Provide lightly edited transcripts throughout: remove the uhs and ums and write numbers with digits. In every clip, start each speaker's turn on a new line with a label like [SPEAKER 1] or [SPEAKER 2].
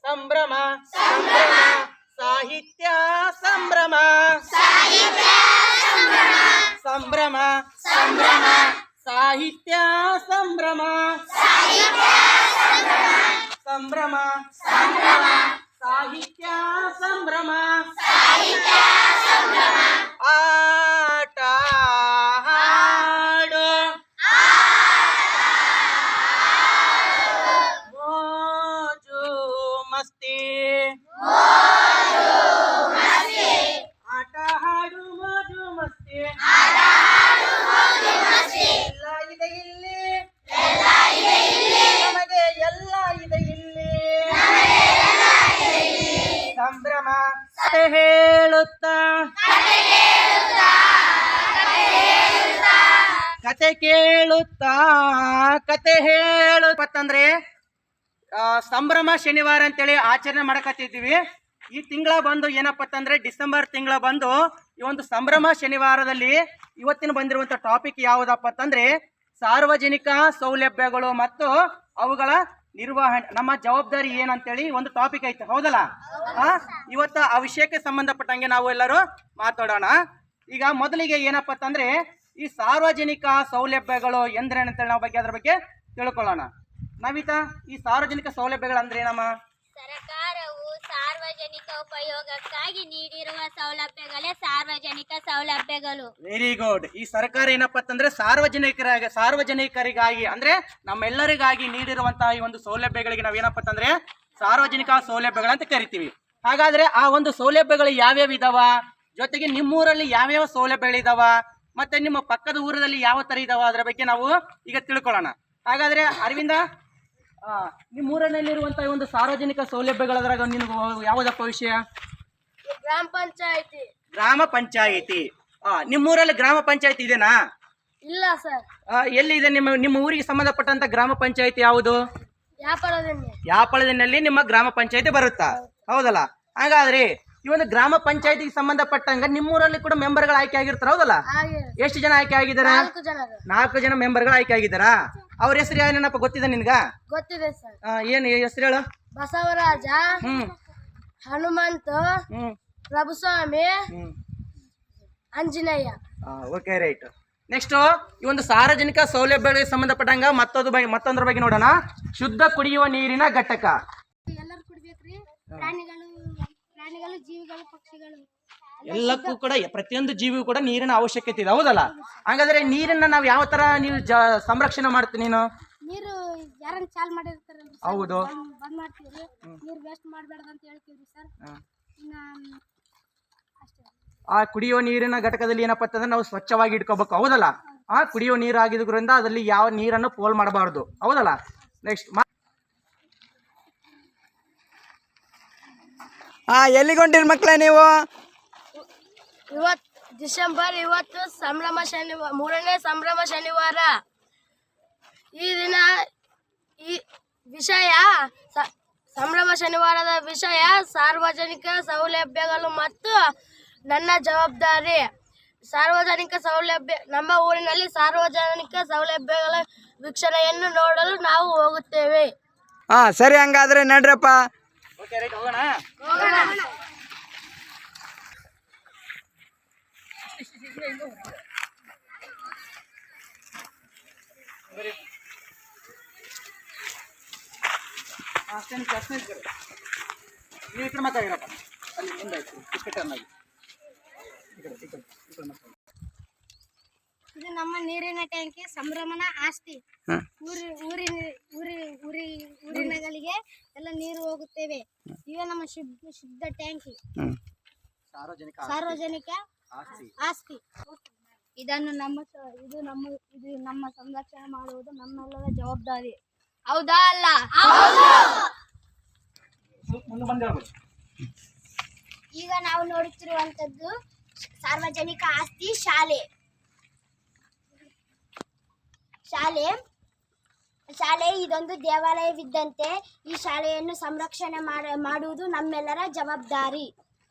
[SPEAKER 1] ಸಂಭ್ರಮ ಸಂಭ್ರಮ ಸಾಹಿತ್ಯ ಸಂಭ್ರಮ ಸಂಭ್ರಮ ಸಂಭ್ರಮ ಸಾಹಿತ್ಯ ಸಂಭ್ರಮ ಸಂಭ್ರಮ ಸಂಭ್ರಮ ಸಾಹಿತ್ಯ ಸಂಭ್ರಮ ಆಟ ಹಾಡು ಮೋಜು ಮಸ್ತಿ ಆಟ ಹಾಡು ಮೋಜು ಮಸ್ತಿ ಎಲ್ಲ ಇದೆ ಇಲ್ಲಿ ನಮಗೆ ಎಲ್ಲ ಇದೆ ಇಲ್ಲಿ ಸಂಭ್ರಮ ಹೇಳುತ್ತಾ ಕತೆ ಕೇಳುತ್ತಾ ಕತೆ ಹೇಳುತ್ತಂದ್ರೆ ಸಂಭ್ರಮ ಶನಿವಾರ ಅಂತೇಳಿ ಆಚರಣೆ ಮಾಡಕತ್ತಿದ್ದೀವಿ. ಈ ತಿಂಗಳ ಬಂದು ಏನಪ್ಪ ಅಂತಂದ್ರೆ ಡಿಸೆಂಬರ್ ತಿಂಗಳ ಬಂದು ಈ ಒಂದು ಸಂಭ್ರಮ ಶನಿವಾರದಲ್ಲಿ ಇವತ್ತಿನ ಬಂದಿರುವಂತ ಟಾಪಿಕ್ ಯಾವುದಪ್ಪ ಅಂತಂದ್ರೆ ಸಾರ್ವಜನಿಕ ಸೌಲಭ್ಯಗಳು ಮತ್ತು ಅವುಗಳ ನಿರ್ವಹಣೆ, ನಮ್ಮ ಜವಾಬ್ದಾರಿ ಏನಂತೇಳಿ ಒಂದು ಟಾಪಿಕ್ ಐತೆ, ಹೌದಲ್ಲ? ಇವತ್ತು ಆ ವಿಷಯಕ್ಕೆ ಸಂಬಂಧಪಟ್ಟಂಗೆ ನಾವು ಎಲ್ಲರೂ ಮಾತಾಡೋಣ. ಈಗ ಮೊದಲಿಗೆ ಏನಪ್ಪ ಅಂತಂದ್ರೆ ಈ ಸಾರ್ವಜನಿಕ ಸೌಲಭ್ಯಗಳು ಎಂದ್ರೇನಂತೇಳಿ ನಾವು ಅದ್ರ ಬಗ್ಗೆ ತಿಳ್ಕೊಳ್ಳೋಣ. ನವಿತಾ, ಈ ಸಾರ್ವಜನಿಕ ಸೌಲಭ್ಯಗಳು ಅಂದ್ರೆ ಏನಮ್ಮ?
[SPEAKER 2] ಸರ್ಕಾರವು ಸಾರ್ವಜನಿಕ ಉಪಯೋಗಕ್ಕಾಗಿ ನೀಡಿರುವ ಸೌಲಭ್ಯಗಳೇ ಸಾರ್ವಜನಿಕ ಸೌಲಭ್ಯಗಳು.
[SPEAKER 1] Very good. ಈ ಸರ್ಕಾರ ಏನಪ್ಪ ಅಂತಂದ್ರೆ ಸಾರ್ವಜನಿಕರಿಗಾಗಿ ಅಂದ್ರೆ ನಮ್ಮೆಲ್ಲರಿಗಾಗಿ ನೀಡಿರುವಂತಹ ಈ ಒಂದು ಸೌಲಭ್ಯಗಳಿಗೆ ನಾವೇನಪ್ಪ ಅಂತಂದ್ರೆ ಸಾರ್ವಜನಿಕ ಸೌಲಭ್ಯಗಳಂತ ಕರಿತೀವಿ. ಹಾಗಾದ್ರೆ ಆ ಒಂದು ಸೌಲಭ್ಯಗಳು ಯಾವ್ಯಾವ ಇದಾವ, ಜೊತೆಗೆ ನಿಮ್ಮೂರಲ್ಲಿ ಯಾವ್ಯಾವ ಸೌಲಭ್ಯಗಳಿದಾವ, ಮತ್ತೆ ನಿಮ್ಮ ಪಕ್ಕದ ಊರಲ್ಲಿ ಯಾವ ತರ ಇದಾವ, ಅದರ ಬಗ್ಗೆ ನಾವು ಈಗ ತಿಳ್ಕೊಳ್ಳೋಣ. ಹಾಗಾದ್ರೆ ಅರವಿಂದ, ನಿಮ್ಮೂರಿನಲ್ಲಿರುವಂತಹ ಒಂದು ಸಾರ್ವಜನಿಕ ಸೌಲಭ್ಯಗಳದ್ರಾಗ ನಿಮ್ಗೆ ಯಾವುದಪ್ಪ ವಿಷಯ?
[SPEAKER 2] ಗ್ರಾಮ ಪಂಚಾಯಿತಿ.
[SPEAKER 1] ಗ್ರಾಮ ಪಂಚಾಯಿತಿ. ನಿಮ್ಮೂರಲ್ಲಿ ಗ್ರಾಮ ಪಂಚಾಯಿತಿ ಇದೆನಾ?
[SPEAKER 2] ಇಲ್ಲ ಸರ್.
[SPEAKER 1] ಎಲ್ಲಿ ಇದೆ ನಿಮ್ಮ ಊರಿಗೆ ಸಂಬಂಧಪಟ್ಟಂತ ಗ್ರಾಮ ಪಂಚಾಯಿತಿ ಯಾವುದು? ಯಾಪಳದಲ್ಲಿ ನಿಮ್ಮ ಗ್ರಾಮ ಪಂಚಾಯಿತಿ ಬರುತ್ತಾ, ಹೌದಲ್ಲ? ಹಾಗಾದ್ರೆ ಈ ಒಂದು ಗ್ರಾಮ ಪಂಚಾಯಿತಿಗೆ ಸಂಬಂಧಪಟ್ಟಂಗ ನಿಮ್ಮೂರಲ್ಲಿ ಕೂಡ ಮೆಂಬರ್ಗಳು ಆಯ್ಕೆ ಆಗಿರ್ತಾರ, ಹೌದಲ್ಲ? ಎಷ್ಟು ಜನ ಆಯ್ಕೆ ಆಗಿದಾರ? 4 ಜನ ಮೆಂಬರ್ಗಳು ಆಯ್ಕೆ ಆಗಿದಾರ. ಅವ್ರ ಹೆಸರು ಏನೇನಪ್ಪ ಗೊತ್ತಿದೆ ನಿನ್ಗ?
[SPEAKER 2] ಗೊತ್ತಿದೆ ಸರ್.
[SPEAKER 1] ಏನ್ ಹೆಸರು ಹೇಳು?
[SPEAKER 2] Basavaraja, Hanumantha, Prabhuswamy, Anjaneya.
[SPEAKER 1] Okay, right. Next ಈ ಒಂದು ಸಾರ್ವಜನಿಕ ಸೌಲಭ್ಯಗಳಿಗೆ ಸಂಬಂಧಪಟ್ಟಂಗ ಮತ್ತೊಂದ್ರ ಬಗ್ಗೆ ನೋಡೋಣ. ಶುದ್ಧ ಕುಡಿಯುವ ನೀರಿನ ಘಟಕ.
[SPEAKER 2] ಎಲ್ಲರೂ ಕುಡಿಬೇಕ್ರಿ. ಪ್ರಾಣಿಗಳು, ಜೀವಿಗಳು, ಪಕ್ಷಿಗಳು
[SPEAKER 1] ಎಲ್ಲಕ್ಕೂ ಕೂಡ ಪ್ರತಿಯೊಂದು ಜೀವಿಗೂ ಕೂಡ ನೀರಿನ ಅವಶ್ಯಕತೆ ಇದೆ, ಹೌದಲ್ಲ? ಹಾಗಾದ್ರೆ ನೀರನ್ನ ನಾವು ಯಾವ ತರ ನೀವು ಸಂರಕ್ಷಣೆ ಮಾಡ್ತೀನಿ? ನೀನು
[SPEAKER 2] ನೀರು ಯಾರನ್ನ ಚಾಲ್ ಮಾಡಿರ್ತಾರಲ್ಲ,
[SPEAKER 1] ಹೌದು,
[SPEAKER 2] ಬಂದ್ ಮಾಡ್ತೀವಿ. ನೀರು ವೇಸ್ಟ್ ಮಾಡಬಾರ್ದು ಅಂತ ಹೇಳ್ತೀವಿ ಸರ್.
[SPEAKER 1] ಆ ಕುಡಿಯುವ ನೀರಿನ ಘಟಕದಲ್ಲಿ ಏನಪ್ಪಾ ಅಂತಂದ್ರೆ ನಾವು ಸ್ವಚ್ಛವಾಗಿ ಇಟ್ಕೋಬೇಕು, ಹೌದಲ್ಲ? ಕುಡಿಯುವ ನೀರು ಆಗಿದ್ರಿಂದ ಅದರಲ್ಲಿ ಯಾವ ನೀರನ್ನು ಪೋಲ್ ಮಾಡಬಾರ್ದು, ಹೌದಲ್ಲ? ನೆಕ್ಸ್ಟ್ ಎಲ್ಲಿಗೊಂಡಿರಿ ಮಕ್ಕಳೇ ನೀವು?
[SPEAKER 2] ಡಿಸೆಂಬರ್ 20 ಸಂಭ್ರಮ ಶನಿವಾರ, 3ನೇ ಸಂಭ್ರಮ ಶನಿವಾರ. ಈ ದಿನ ಈ ವಿಷಯ ಸಂಭ್ರಮ ಶನಿವಾರದ ವಿಷಯ ಸಾರ್ವಜನಿಕ ಸೌಲಭ್ಯಗಳು ಮತ್ತು ನನ್ನ ಜವಾಬ್ದಾರಿ. ಸಾರ್ವಜನಿಕ ಸೌಲಭ್ಯ, ನಮ್ಮ ಊರಿನಲ್ಲಿ ಸಾರ್ವಜನಿಕ ಸೌಲಭ್ಯಗಳ ವೀಕ್ಷಣೆಯನ್ನು ನೋಡಲು ನಾವು ಹೋಗುತ್ತೇವೆ.
[SPEAKER 1] ಸರಿ, ಹಂಗಾದ್ರೆ ನಡ್ರಪ್ಪ. ಹೋಗೋಣ. ನೀವು ಈ ಕಡೆ ಮಾತಾಡಿರಪ್ಪ, ಅಲ್ಲಿ ಮುಂದೆ
[SPEAKER 2] ಇದು ನಮ್ಮ ನೀರಿನ ಟ್ಯಾಂಕಿ, ಸಂಭ್ರಮನ ಆಸ್ತಿ. ಊರಿನಗಳಿಗೆ ಎಲ್ಲ ನೀರು ಹೋಗುತ್ತೇವೆ. ಇವೆ ನಮ್ಮ ಶುದ್ಧ ಟ್ಯಾಂಕಿ, ಸಾರ್ವಜನಿಕ ಆಸ್ತಿ. ಇದು ನಮ್ಮ ಸಂರಕ್ಷಣೆ ಮಾಡುವುದು ನಮ್ಮೆಲ್ಲರ ಜವಾಬ್ದಾರಿ, ಹೌದಾ ಅಲ್ಲ? ಈಗ ನಾವು ನೋಡುತ್ತಿರುವಂತದ್ದು ಸಾರ್ವಜನಿಕ ಆಸ್ತಿ ಶಾಲೆ ಇದೊಂದು ದೇವಾಲಯವಿದ್ದಂತೆ. ಈ ಶಾಲೆಯನ್ನು ಸಂರಕ್ಷಣೆ ಮಾಡುವುದು ನಮ್ಮೆಲ್ಲರ ಜವಾಬ್ದಾರಿ,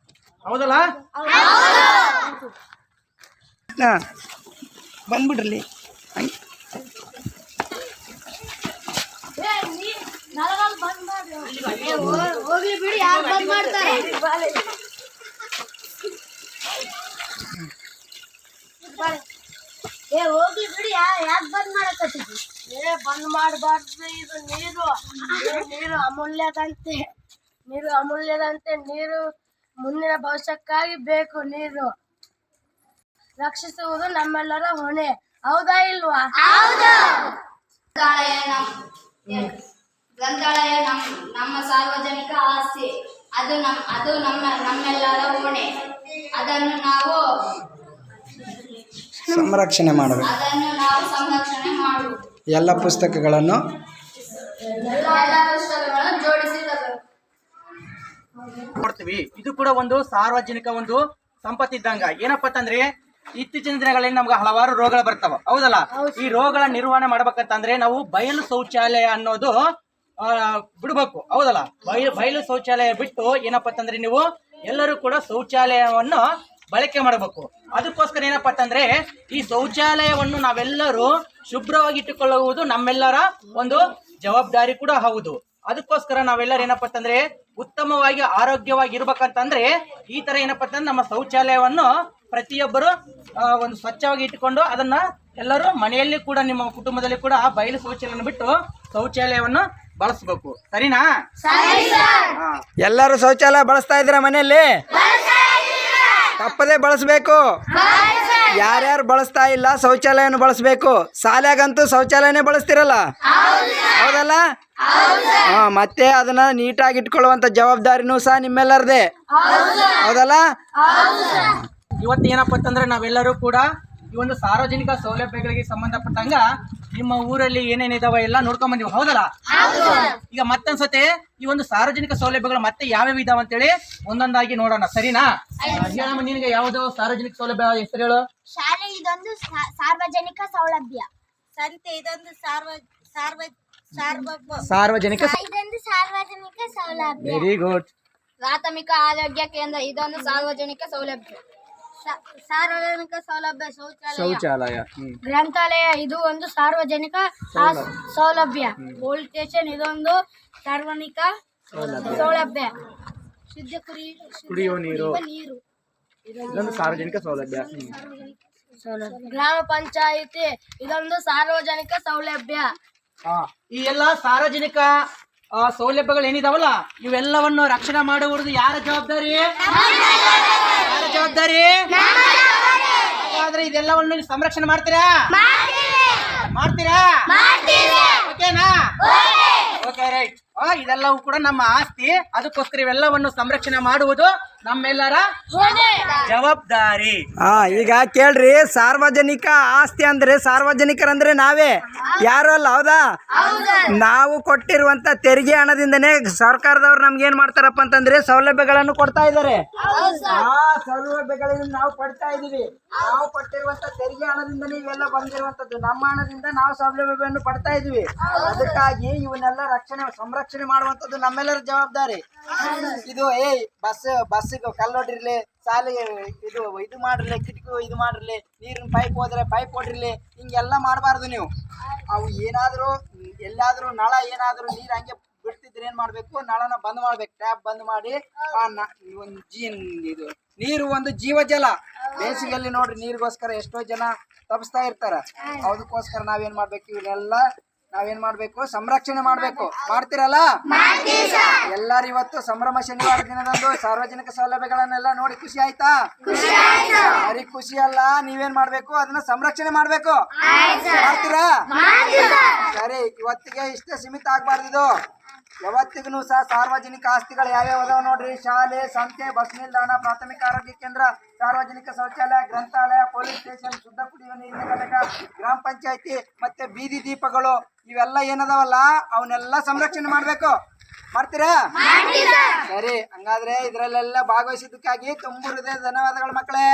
[SPEAKER 1] ಹೌದಲ್ಲ?
[SPEAKER 3] ಬಂದ್ಬಿಡ್ರಿ
[SPEAKER 2] ಹೋಗ್ಲಿ ಬಿಡಿ, ಯಾರು ಬಂದ್ ಮಾಡ್ತಾರೆ? ಹೋಗ್ಲಿ ಬಿಡಿ, ಯಾಕೆ ಬಂದ್ ಮಾಡಕತ್ತಿದ್ವಿ? ಬಂದ್ ಮಾಡಬಾರ್ದು. ಇದು ನೀರು ಅಮೂಲ್ಯದಂತೆ. ನೀರು ಮುಂದಿನ ಭವಿಷ್ಯಕ್ಕಾಗಿ ಬೇಕು. ನೀರು ರಕ್ಷಿಸುವುದು ನಮ್ಮೆಲ್ಲರ ಹೊಣೆ, ಹೌದಾ ಇಲ್ವಾ?
[SPEAKER 4] ಗ್ರಂಥಾಲಯ ನಮ್ಮ ಸಾರ್ವಜನಿಕ ಆಸ್ತಿ. ಅದು ನಮ್ಮೆಲ್ಲರ ಹೊಣೆ. ಅದನ್ನು ನಾವು
[SPEAKER 3] ಸಂರಕ್ಷಣೆ ಮಾಡಬೇಕು.
[SPEAKER 4] ಸಂರಕ್ಷಣೆ ಮಾಡುವುದು.
[SPEAKER 3] ಎಲ್ಲ ಪುಸ್ತಕಗಳನ್ನು
[SPEAKER 4] ಜೋಡಿಸಿ
[SPEAKER 1] ನೋಡ್ತೀವಿ. ಇದು ಕೂಡ ಒಂದು ಸಾರ್ವಜನಿಕ ಒಂದು ಸಂಪತ್ತಿದ್ದಂಗ. ಏನಪ್ಪ ಅಂತಂದ್ರೆ ಇತ್ತೀಚಿನ ದಿನಗಳಲ್ಲಿ ನಮ್ಗೆ ಹಲವಾರು ರೋಗಗಳು ಬರ್ತಾವ, ಹೌದಲ್ಲ? ಈ ರೋಗಗಳ ನಿರ್ವಹಣೆ ಮಾಡ್ಬೇಕಂತಂದ್ರೆ ನಾವು ಬಯಲು ಶೌಚಾಲಯ ಅನ್ನೋದು ಬಿಡ್ಬೇಕು, ಹೌದಲ್ಲ? ಬಯಲು ಶೌಚಾಲಯ ಬಿಟ್ಟು ಏನಪ್ಪ ಅಂತಂದ್ರೆ ನೀವು ಎಲ್ಲರೂ ಕೂಡ ಶೌಚಾಲಯವನ್ನು ಬಳಕೆ ಮಾಡಬೇಕು. ಅದಕ್ಕೋಸ್ಕರ ಏನಪ್ಪ ಅಂತಂದ್ರೆ ಈ ಶೌಚಾಲಯವನ್ನು ನಾವೆಲ್ಲರೂ ಶುಭ್ರವಾಗಿ ಇಟ್ಟುಕೊಳ್ಳುವುದು ನಮ್ಮೆಲ್ಲರ ಒಂದು ಜವಾಬ್ದಾರಿ ಕೂಡ ಹೌದು. ಅದಕ್ಕೋಸ್ಕರ ನಾವೆಲ್ಲರೂ ಏನಪ್ಪ ಅಂತಂದ್ರೆ ಉತ್ತಮವಾಗಿ ಆರೋಗ್ಯವಾಗಿ ಇರ್ಬೇಕಂತಂದ್ರೆ ಈ ತರ ಏನಪ್ಪ ಅಂತಂದ್ರೆ ನಮ್ಮ ಶೌಚಾಲಯವನ್ನು ಪ್ರತಿಯೊಬ್ಬರು ಒಂದು ಸ್ವಚ್ಛವಾಗಿ ಇಟ್ಟುಕೊಂಡು ಅದನ್ನ ಎಲ್ಲರೂ ಮನೆಯಲ್ಲಿ ಕೂಡ ನಿಮ್ಮ ಕುಟುಂಬದಲ್ಲಿ ಕೂಡ ಬಯಲು ಶೌಚಾಲಯವನ್ನು ಬಿಟ್ಟು ಶೌಚಾಲಯವನ್ನು ಬಳಸಬೇಕು. ಸರಿನಾ?
[SPEAKER 3] ಎಲ್ಲರೂ ಶೌಚಾಲಯ ಬಳಸ್ತಾ ಇದ್ದೀರಾ ಮನೆಯಲ್ಲಿ? ತಪ್ಪದೇ ಬಳಸಬೇಕು. ಯಾರ್ಯಾರು ಬಳಸ್ತಾ ಇಲ್ಲ ಶೌಚಾಲಯನ ಬಳಸಬೇಕು. ಶಾಲೆಗಂತೂ ಶೌಚಾಲಯನೇ ಬಳಸ್ತಿರಲ್ಲ, ಹೌದಲ್ಲ? ಮತ್ತೆ ಅದನ್ನ ನೀಟಾಗಿ ಇಟ್ಕೊಳ್ಳುವಂತ ಜವಾಬ್ದಾರಿನೂ ಸಹ ನಿಮ್ಮೆಲ್ಲರದೇ, ಹೌದಲ್ಲ?
[SPEAKER 1] ಇವತ್ತು ಏನಪ್ಪ ಅಂತಂದ್ರೆ ನಾವೆಲ್ಲರೂ ಕೂಡ ಈ ಒಂದು ಸಾರ್ವಜನಿಕ ಸೌಲಭ್ಯಗಳಿಗೆ ಸಂಬಂಧಪಟ್ಟಂಗ ನಿಮ್ಮ ಊರಲ್ಲಿ ಏನೇನಿದಾವ ಎಲ್ಲ ನೋಡ್ಕೊಂಡ್ ಬಂದಿವಿ, ಹೌದಲ್ಲ? ಈಗ ಮತ್ತೊಂದ್ಸತಿ ಈ ಒಂದು ಸಾರ್ವಜನಿಕ ಸೌಲಭ್ಯಗಳು ಮತ್ತೆ ಯಾವ್ಯಾವ ಇದಾವ ಅಂತೇಳಿ ಒಂದೊಂದಾಗಿ ನೋಡೋಣ, ಸರಿನಾ? ಹೇಳಮ್ಮ, ನಿನಗೆ ಯಾವ್ದು ಸಾರ್ವಜನಿಕ ಸೌಲಭ್ಯ ಹೆಸರು ಹೇಳು.
[SPEAKER 2] ಶಾಲೆ ಇದೊಂದು ಸಾರ್ವಜನಿಕ ಸೌಲಭ್ಯ. ಸಂತೆ ಇದೊಂದು
[SPEAKER 1] ಸಾರ್ವಜನಿಕ
[SPEAKER 2] ಇದೊಂದು ಸಾರ್ವಜನಿಕ ಸೌಲಭ್ಯ.
[SPEAKER 1] Very good.
[SPEAKER 4] ಪ್ರಾಥಮಿಕ ಆರೋಗ್ಯ ಕೇಂದ್ರ ಇದೊಂದು ಸಾರ್ವಜನಿಕ ಸೌಲಭ್ಯ.
[SPEAKER 2] ಸಾರ್ವಜನಿಕ ಸೌಲಭ್ಯ
[SPEAKER 1] ಶೌಚಾಲಯ.
[SPEAKER 2] ಗ್ರಂಥಾಲಯ ಇದು ಒಂದು ಸಾರ್ವಜನಿಕ ಸೌಲಭ್ಯ. ಪೊಲೀಸ್ ಸ್ಟೇಷನ್ ಇದೊಂದು ಸಾರ್ವಜನಿಕ ಸೌಲಭ್ಯ. ಶುದ್ಧ
[SPEAKER 1] ಕುಡಿಯುವ ನೀರು ಇದೊಂದು ಸಾರ್ವಜನಿಕ ಸೌಲಭ್ಯ.
[SPEAKER 2] ಗ್ರಾಮ ಪಂಚಾಯಿತಿ ಇದೊಂದು ಸಾರ್ವಜನಿಕ ಸೌಲಭ್ಯ.
[SPEAKER 1] ಈ ಎಲ್ಲ ಸಾರ್ವಜನಿಕ ಸೌಲಭ್ಯಗಳು ಏನಿದಾವಲ್ಲ ಇವೆಲ್ಲವನ್ನು ರಕ್ಷಣೆ ಮಾಡುವುದು ಯಾರ ಜವಾಬ್ದಾರಿ? ಯಾರ ಜವಾಬ್ದಾರಿ? ಹಾಗಾದ್ರೆ ಇದೆಲ್ಲವನ್ನು ಸಂರಕ್ಷಣೆ ಮಾಡ್ತೀರಾ? ಓಕೆನಾ? Okay, right. ಇದೆಲ್ಲವೂ ಕೂಡ ನಮ್ಮ ಆಸ್ತಿ. ಅದಕ್ಕೋಸ್ಕರ ಇವೆಲ್ಲವನ್ನು ಸಂರಕ್ಷಣೆ ಮಾಡುವುದು ನಮ್ಮೆಲ್ಲರ ಜವಾಬ್ದಾರಿ.
[SPEAKER 3] ಈಗ ಕೇಳ್ರಿ, ಸಾರ್ವಜನಿಕ ಆಸ್ತಿ ಅಂದ್ರೆ ಸಾರ್ವಜನಿಕರಂದ್ರೆ ನಾವೇ, ಯಾರು ಅಲ್ಲ, ಹೌದಾ? ನಾವು ಕೊಟ್ಟಿರುವಂತ ತೆರಿಗೆ ಹಣದಿಂದನೇ ಸರ್ಕಾರದವ್ರು ನಮ್ಗೆ ಏನ್ ಮಾಡ್ತಾರಪ್ಪ ಅಂತಂದ್ರೆ ಸೌಲಭ್ಯಗಳನ್ನು ಕೊಡ್ತಾ ಇದ್ದಾರೆ. ಆ ಸೌಲಭ್ಯಗಳನ್ನು ನಾವು ಪಡ್ತಾ ಇದೀವಿ. ನಾವು ಕೊಟ್ಟಿರುವಂತ ತೆರಿಗೆ ಹಣದಿಂದನೇ ಇವೆಲ್ಲ ಬಂದಿರುವಂತದ್ದು. ನಮ್ಮ ಹಣದಿಂದ ನಾವು ಸೌಲಭ್ಯವನ್ನು ಪಡ್ತಾ ಇದೀವಿ. ಅದಕ್ಕಾಗಿ ಇವನ್ನೆಲ್ಲ ಸಂರಕ್ಷಣೆ ಮಾಡುವಂತದ್ದು ನಮ್ಮೆಲ್ಲರ ಜವಾಬ್ದಾರಿ. ಇದು ಬಸ್ ಕಲ್ಲೊಡ್ರಿರ್ಲಿ, ಸಾಲಿಗೆ ಇದು ಮಾಡ್ರಲಿ, ಕಿಟಕಿ ಇದು ಮಾಡ್ರಲಿ, ನೀರಿನ ಪೈಪ್ ಹೋದ್ರೆ ಪೈಪ್ ಕೊಡ್ರಿಲಿ, ಹಿಂಗೆಲ್ಲ ಮಾಡಬಾರ್ದು ನೀವು. ಅವು ಏನಾದರೂ ಎಲ್ಲಾದ್ರೂ ನಳ ಏನಾದರೂ ನೀರು ಹಂಗೆ ಬಿಡ್ತಿದ್ರೆ ಏನ್ ಮಾಡ್ಬೇಕು? ನಳನ ಬಂದ್ ಮಾಡ್ಬೇಕು, ಟ್ಯಾಪ್ ಬಂದ್ ಮಾಡಿ. ಇದು ನೀರು ಒಂದು ಜೀವಜಲ. ಬೇಸಿಗೆಯಲ್ಲಿ ನೋಡ್ರಿ ನೀರಿಗೋಸ್ಕರ ಎಷ್ಟೋ ಜನ ತಪ್ಪಿಸ್ತಾ ಇರ್ತಾರ. ಅದಕ್ಕೋಸ್ಕರ ನಾವೇನ್ ಮಾಡ್ಬೇಕು? ಇವನ್ನೆಲ್ಲ ನಾವೇನ್ ಮಾಡ್ಬೇಕು? ಸಂರಕ್ಷಣೆ ಮಾಡ್ಬೇಕು. ಮಾಡ್ತಿರಲ್ಲ ಎಲ್ಲಾರು? ಇವತ್ತು ಸಂಭ್ರಮ ಶನಿವಾರ ದಿನದಂದು ಸಾರ್ವಜನಿಕ ಸೌಲಭ್ಯಗಳನ್ನೆಲ್ಲ ನೋಡಿ ಖುಷಿ ಆಯ್ತಾ? ಬರೀ ಖುಷಿ ಅಲ್ಲ, ನೀವೇನ್ ಮಾಡ್ಬೇಕು? ಅದನ್ನ ಸಂರಕ್ಷಣೆ ಮಾಡ್ಬೇಕು. ಮಾಡ್ತೀರಾ? ಸರಿ, ಇವತ್ತಿಗೆ ಇಷ್ಟೇ ಸೀಮಿತ ಆಗ್ಬಾರ್ದು. ಇದು ಯಾವತ್ತಿಗೂ ಸಹ ಸಾರ್ವಜನಿಕ ಆಸ್ತಿಗಳು ಯಾವ್ಯಾವ ಅದಾವ ನೋಡ್ರಿ. ಶಾಲೆ, ಸಂತೆ, ಬಸ್ ನಿಲ್ದಾಣ, ಪ್ರಾಥಮಿಕ ಆರೋಗ್ಯ ಕೇಂದ್ರ, ಸಾರ್ವಜನಿಕ ಶೌಚಾಲಯ, ಗ್ರಂಥಾಲಯ, ಪೊಲೀಸ್ ಸ್ಟೇಷನ್, ಶುದ್ಧ ಕುಡಿಯುವ ನೀರಿನ ಘಟಕ, ಗ್ರಾಮ ಪಂಚಾಯತಿ, ಮತ್ತೆ ಬೀದಿ ದೀಪಗಳು, ಇವೆಲ್ಲ ಏನದಾವಲ್ಲ ಅವನ್ನೆಲ್ಲ ಸಂರಕ್ಷಣೆ ಮಾಡ್ಬೇಕು. ಮಾಡ್ತೀರಾ? ಸರಿ, ಹಂಗಾದ್ರೆ ಇದ್ರಲ್ಲೆಲ್ಲ ಭಾಗವಹಿಸಿದ್ದಕ್ಕಾಗಿ ತುಂಬ ಹೃದಯ ಧನ್ಯವಾದಗಳು ಮಕ್ಕಳೇ.